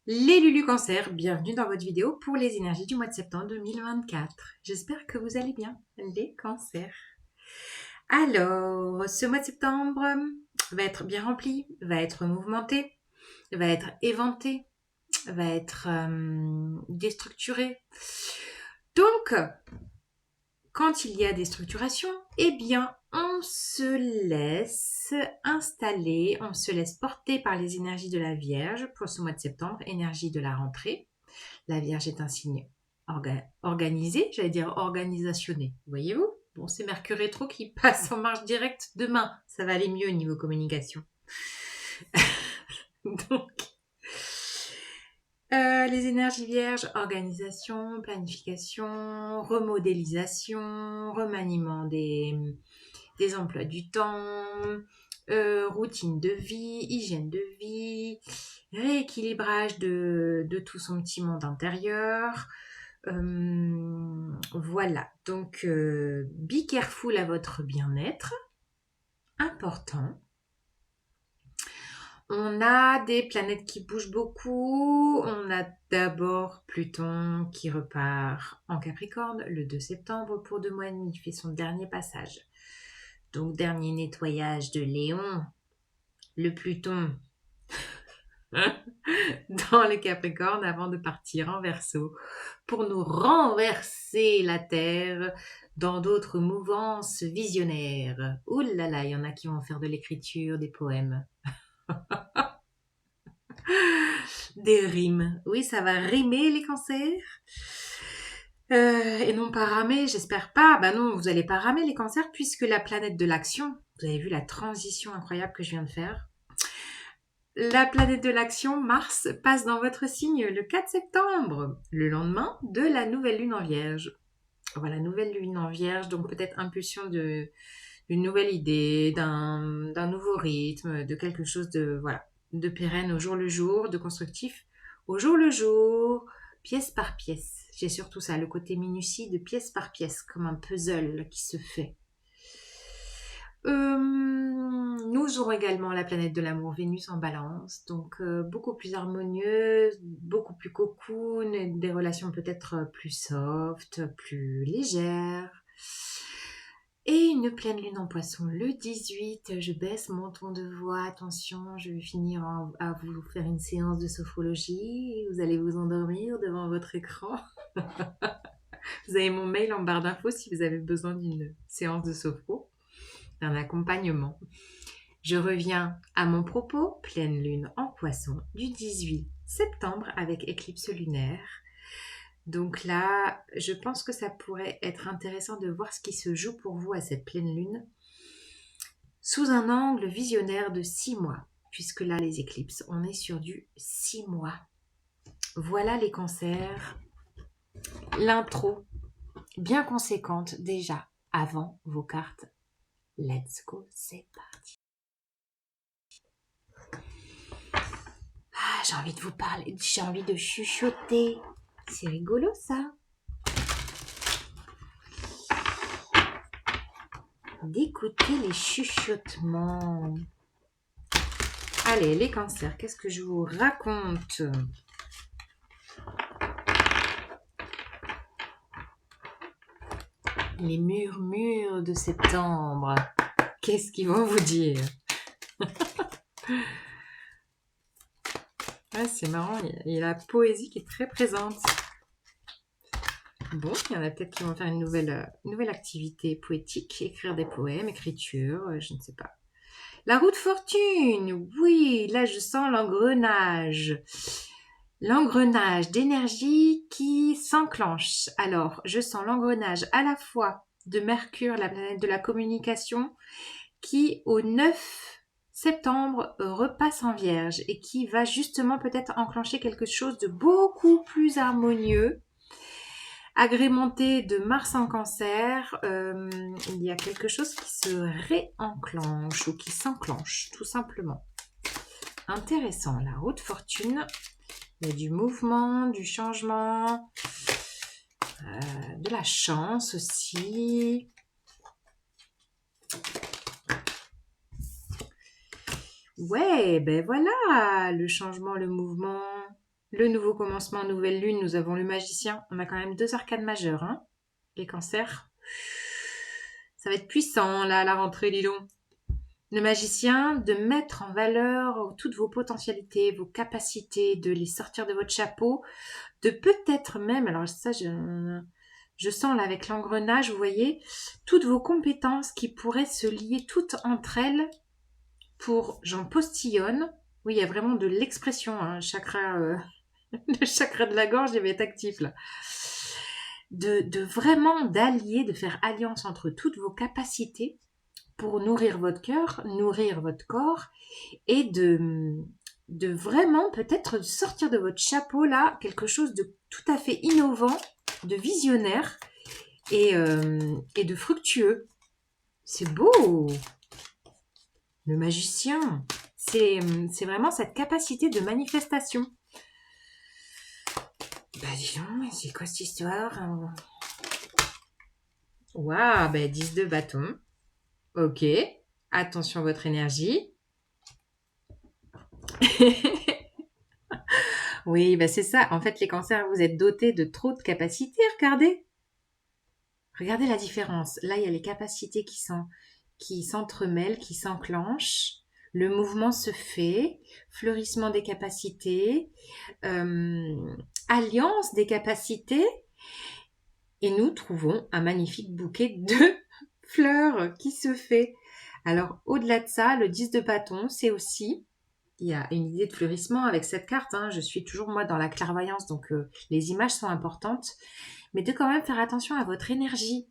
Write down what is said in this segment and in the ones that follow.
Les Lulu Cancer, bienvenue dans votre vidéo pour les énergies du mois de septembre 2024. J'espère que vous allez bien, les cancers. Alors, ce mois de septembre va être bien rempli, va être mouvementé, va être éventé, va être déstructuré. Donc, quand il y a des structurations, eh bien, on se laisse installer, on se laisse porter par les énergies de la Vierge pour ce mois de septembre, énergie de la rentrée. La Vierge est un signe organisé, j'allais dire organisationné, voyez-vous. Bon, c'est Mercure rétro qui passe en marche directe demain. Ça va aller mieux au niveau communication. Donc, les énergies vierges, organisation, planification, remodélisation, remaniement des emplois du temps, routine de vie, hygiène de vie, rééquilibrage de tout son petit monde intérieur. Voilà, donc be careful à votre bien-être, important. On a des planètes qui bougent beaucoup. On a d'abord Pluton qui repart en Capricorne le 2 septembre pour 2 mois et demi. Il fait son dernier passage. Donc, dernier nettoyage de Léon, le Pluton dans le Capricorne avant de partir en Verseau pour nous renverser la Terre dans d'autres mouvances visionnaires. Ouh là là, il y en a qui vont faire de l'écriture, des poèmes. Des rimes. Oui, ça va rimer les cancers. Et non pas ramer, j'espère pas. Bah non, vous allez pas ramer les cancers puisque la planète de l'action, vous avez vu la transition incroyable que je viens de faire. La planète de l'action, Mars, passe dans votre signe le 4 septembre, le lendemain de la nouvelle lune en Vierge. Voilà, nouvelle lune en Vierge, donc peut-être impulsion d'une nouvelle idée, d'un nouveau rythme, de quelque chose de voilà, de pérenne au jour le jour, de constructif au jour le jour, pièce par pièce. J'ai surtout ça, le côté minutie de pièce par pièce, comme un puzzle qui se fait. Nous aurons également la planète de l'amour, Vénus en balance, donc beaucoup plus harmonieuse, beaucoup plus cocoon, des relations peut-être plus soft, plus légères. Et une pleine lune en poisson le 18, je baisse mon ton de voix, attention, je vais finir à vous faire une séance de sophrologie, vous allez vous endormir devant votre écran. Vous avez mon mail en barre d'infos si vous avez besoin d'une séance de sophro, d'un accompagnement. Je reviens à mon propos, pleine lune en poisson du 18 septembre avec éclipse lunaire. Donc là, je pense que ça pourrait être intéressant de voir ce qui se joue pour vous à cette pleine lune sous un angle visionnaire de 6 mois, puisque là, les éclipses, on est sur du 6 mois. Voilà les cancers, l'intro bien conséquente déjà avant vos cartes. Let's go, c'est parti. Ah, j'ai envie de vous parler, j'ai envie de chuchoter. C'est rigolo ça. D'écouter les chuchotements. Allez, les cancers, qu'est-ce que je vous raconte? Les murmures de septembre. Qu'est-ce qu'ils vont vous dire? Ah, c'est marrant, il y a la poésie qui est très présente. Bon, il y en a peut-être qui vont faire une nouvelle activité poétique, écrire des poèmes, écriture, je ne sais pas. La roue de fortune, oui, là je sens l'engrenage. L'engrenage d'énergie qui s'enclenche. Alors, je sens l'engrenage à la fois de Mercure, la planète de la communication, qui au 9 septembre repasse en Vierge et qui va justement peut-être enclencher quelque chose de beaucoup plus harmonieux. Agrémenté de Mars en Cancer, il y a quelque chose qui se réenclenche ou qui s'enclenche, tout simplement. Intéressant, la roue de fortune. Il y a du mouvement, du changement, de la chance aussi. Ouais, ben voilà, le changement, le mouvement. Le nouveau commencement, nouvelle lune, nous avons le magicien. On a quand même 2 arcades majeures, hein. Les cancers. Ça va être puissant, là, à la rentrée, dis donc. Le magicien, de mettre en valeur toutes vos potentialités, vos capacités, de les sortir de votre chapeau, de peut-être même, alors ça, je sens là avec l'engrenage, vous voyez, toutes vos compétences qui pourraient se lier toutes entre elles pour, j'en postillonne. Oui, il y a vraiment de l'expression, hein, chakra, le chakra de la gorge, il va être actif là. De vraiment d'allier, de faire alliance entre toutes vos capacités pour nourrir votre cœur, nourrir votre corps et de vraiment peut-être sortir de votre chapeau là quelque chose de tout à fait innovant, de visionnaire et de fructueux. C'est beau, le magicien. C'est vraiment cette capacité de manifestation. Bah dis donc, c'est quoi cette histoire? Waouh, bah 10 de bâton. Ok, attention à votre énergie. Oui, bah c'est ça. En fait, les cancers, vous êtes dotés de trop de capacités. Regardez. Regardez la différence. Là, il y a les capacités qui s'entremêlent, qui s'enclenchent. Le mouvement se fait. Fleurissement des capacités. Alliance des capacités. Et nous trouvons un magnifique bouquet de fleurs qui se fait. Alors, au-delà de ça, le 10 de bâton, c'est aussi... Il y a une idée de fleurissement avec cette carte. Hein. Je suis toujours, moi, dans la clairvoyance, donc les images sont importantes. Mais de quand même faire attention à votre énergie.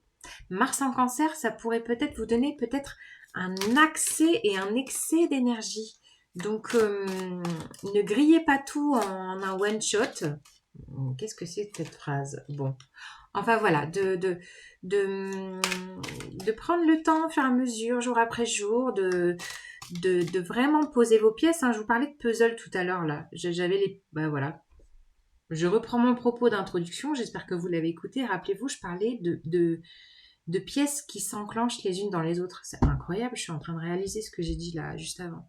Mars en cancer, ça pourrait peut-être vous donner peut-être un accès et un excès d'énergie. Donc, ne grillez pas tout en un one-shot. Qu'est-ce que c'est que cette phrase? Bon. Enfin voilà, de prendre le temps au fur et à mesure, jour après jour, de vraiment poser vos pièces. Hein. Je vous parlais de puzzle tout à l'heure là. J'avais les... Ben voilà. Je reprends mon propos d'introduction. J'espère que vous l'avez écouté. Rappelez-vous, je parlais de pièces qui s'enclenchent les unes dans les autres. C'est incroyable. Je suis en train de réaliser ce que j'ai dit là juste avant.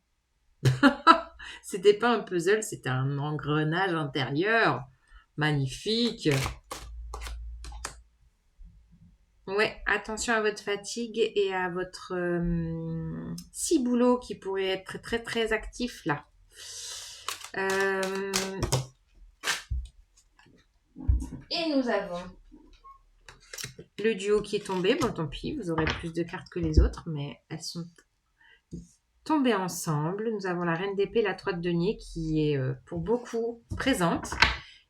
C'était pas un puzzle, c'était un engrenage intérieur. Magnifique. Ouais, attention à votre fatigue et à votre ciboulot qui pourrait être très très très actif là. Et nous avons le duo qui est tombé. Bon, tant pis, vous aurez plus de cartes que les autres, mais elles sont tombées ensemble. Nous avons la reine d'épée, la 3 de denier qui est pour beaucoup présente.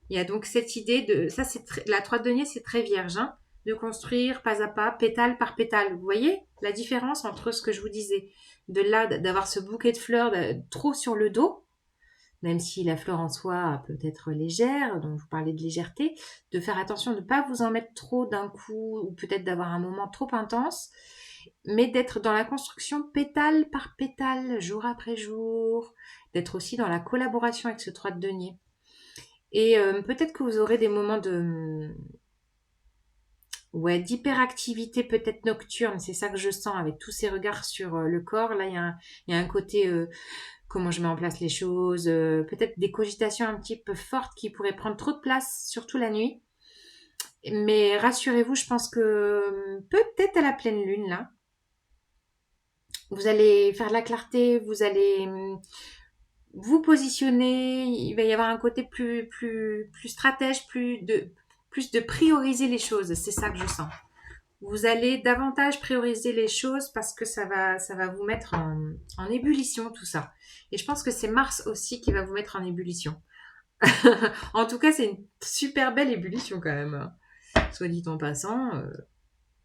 Il y a donc cette idée de... Ça, c'est la 3 de denier, c'est très vierge, hein, de construire pas à pas, pétale par pétale. Vous voyez la différence entre ce que je vous disais, de là, d'avoir ce bouquet de fleurs trop sur le dos, même si la fleur en soi peut être légère, donc je vous parlais de légèreté, de faire attention de ne pas vous en mettre trop d'un coup, ou peut-être d'avoir un moment trop intense, mais d'être dans la construction pétale par pétale, jour après jour, d'être aussi dans la collaboration avec ce 3 de denier. Et peut-être que vous aurez des moments d'hyperactivité peut-être nocturne, c'est ça que je sens avec tous ces regards sur le corps. Là, il y a un côté comment je mets en place les choses, peut-être des cogitations un petit peu fortes qui pourraient prendre trop de place, surtout la nuit. Mais rassurez-vous, je pense que peut-être à la pleine lune, là, vous allez faire de la clarté, vous allez vous positionner, il va y avoir un côté plus stratège, plus de prioriser les choses. C'est ça que je sens. Vous allez davantage prioriser les choses parce que ça va vous mettre en ébullition tout ça. Et je pense que c'est Mars aussi qui va vous mettre en ébullition. En tout cas, c'est une super belle ébullition quand même. Soit dit en passant,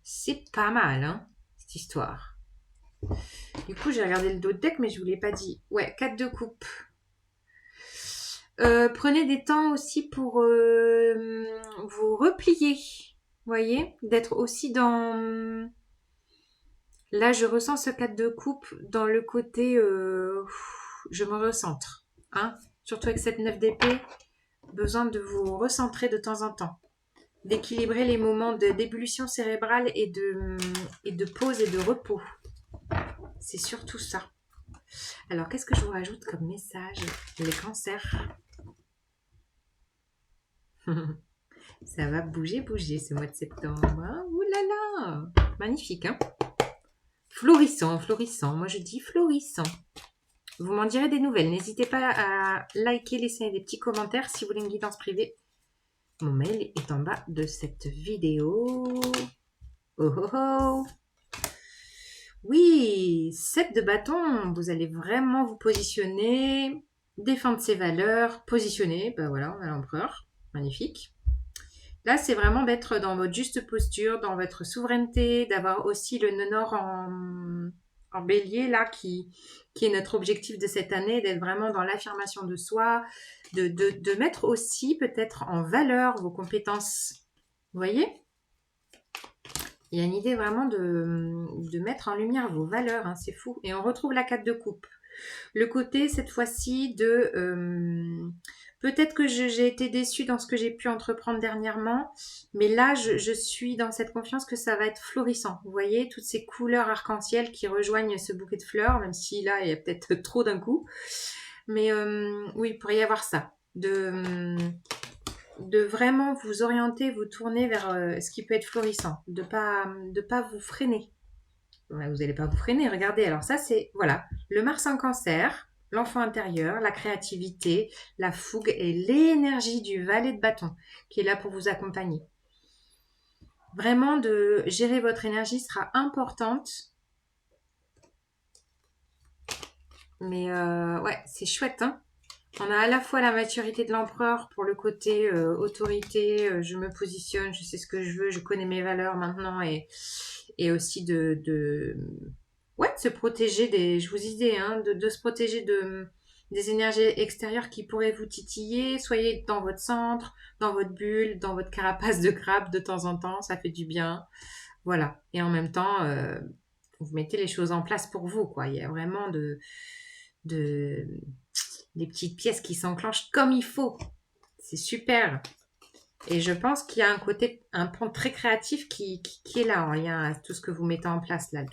c'est pas mal, hein, cette histoire. Du coup, j'ai regardé le dos de deck, mais je vous l'ai pas dit. Ouais, 4 de coupe. Prenez des temps aussi pour vous replier. Voyez, d'être aussi dans... Là, je ressens ce 4 de coupe dans le côté... je me recentre. Hein, surtout avec cette 9 d'épée, besoin de vous recentrer de temps en temps. D'équilibrer les moments d'ébullition cérébrale et de pause et de repos. C'est surtout ça. Alors, qu'est-ce que je vous rajoute comme message? Les cancers. Ça va bouger, bouger ce mois de septembre. Hein. Ouh là là, magnifique, hein. Florissant, florissant. Moi, je dis florissant. Vous m'en direz des nouvelles. N'hésitez pas à liker, laisser des petits commentaires si vous voulez une guidance privée. Mon mail est en bas de cette vidéo. Oh oh oh. Oui, 7 de bâton. Vous allez vraiment vous positionner, défendre ses valeurs, positionner. Ben voilà, on a l'empereur. Magnifique. Là, c'est vraiment d'être dans votre juste posture, dans votre souveraineté, d'avoir aussi le nœud nord en bélier, là, qui est notre objectif de cette année, d'être vraiment dans l'affirmation de soi, de mettre aussi peut-être en valeur vos compétences. Vous voyez? Il y a une idée vraiment de mettre en lumière vos valeurs, hein, c'est fou. Et on retrouve la 4 de coupe. Le côté, cette fois-ci, de... peut-être que j'ai été déçue dans ce que j'ai pu entreprendre dernièrement, mais là, je suis dans cette confiance que ça va être florissant. Vous voyez, toutes ces couleurs arc-en-ciel qui rejoignent ce bouquet de fleurs, même si là, il y a peut-être trop d'un coup. Mais oui, il pourrait y avoir ça. De vraiment vous orienter, vous tourner vers ce qui peut être florissant. De pas vous freiner. Ouais, vous n'allez pas vous freiner, regardez. Alors ça, c'est, voilà, le Mars en cancer, l'enfant intérieur, la créativité, la fougue et l'énergie du valet de bâton qui est là pour vous accompagner. Vraiment, de gérer votre énergie sera importante. Mais ouais, c'est chouette, hein. On a à la fois la maturité de l'empereur pour le côté autorité, je me positionne, je sais ce que je veux, je connais mes valeurs maintenant et aussi ouais, de se protéger des, je vous disais, hein, de se protéger des énergies extérieures qui pourraient vous titiller. Soyez dans votre centre, dans votre bulle, dans votre carapace de crabe de temps en temps, ça fait du bien. Voilà. Et en même temps, vous mettez les choses en place pour vous, quoi. Il y a vraiment de des petites pièces qui s'enclenchent comme il faut. C'est super. Et je pense qu'il y a un point très créatif qui est là en lien à tout ce que vous mettez en place là,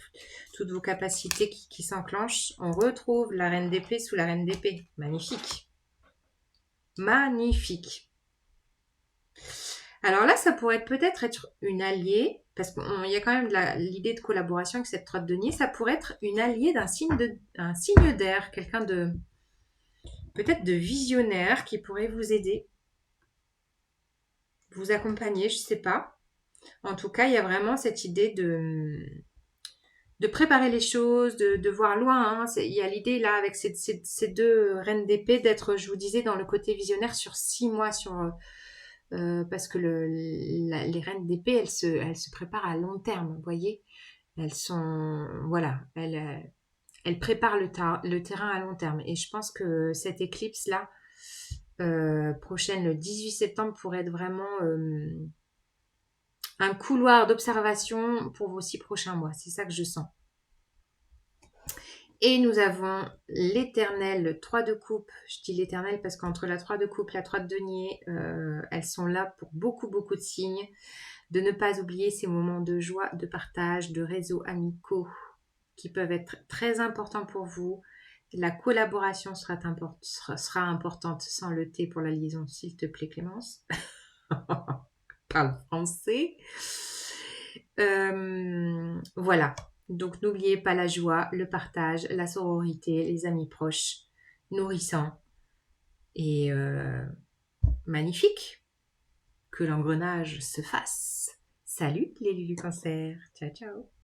toutes vos capacités qui s'enclenchent. On retrouve la reine d'épée sous la reine d'épée. Magnifique. Magnifique. Alors là, ça pourrait peut-être être une alliée, parce qu'il y a quand même l'idée de collaboration avec cette trotte de denier. Ça pourrait être une alliée un signe d'air, quelqu'un de peut-être de visionnaire qui pourrait vous aider, vous accompagner, je sais pas. En tout cas, il y a vraiment cette idée de préparer les choses, de voir loin. Hein. Il y a l'idée là avec ces deux reines d'épée d'être, je vous disais, dans le côté visionnaire sur 6 mois, parce que les reines d'épée, elles se préparent à long terme, vous voyez. Elles sont, voilà, elles préparent le terrain à long terme. Et je pense que cette éclipse là, prochaine, le 18 septembre, pourrait être vraiment un couloir d'observation pour vos 6 prochains mois. C'est ça que je sens. Et nous avons l'éternel 3 de coupe. Je dis l'éternel parce qu'entre la 3 de coupe, la 3 de denier, elles sont là pour beaucoup, beaucoup de signes. De ne pas oublier ces moments de joie, de partage, de réseaux amicaux qui peuvent être très importants pour vous. La collaboration sera importante sans le thé pour la liaison, s'il te plaît, Clémence. Parle français. Voilà. Donc n'oubliez pas la joie, le partage, la sororité, les amis proches, nourrissants et magnifique. Que l'engrenage se fasse. Salut les Lulu Cancer. Ciao ciao.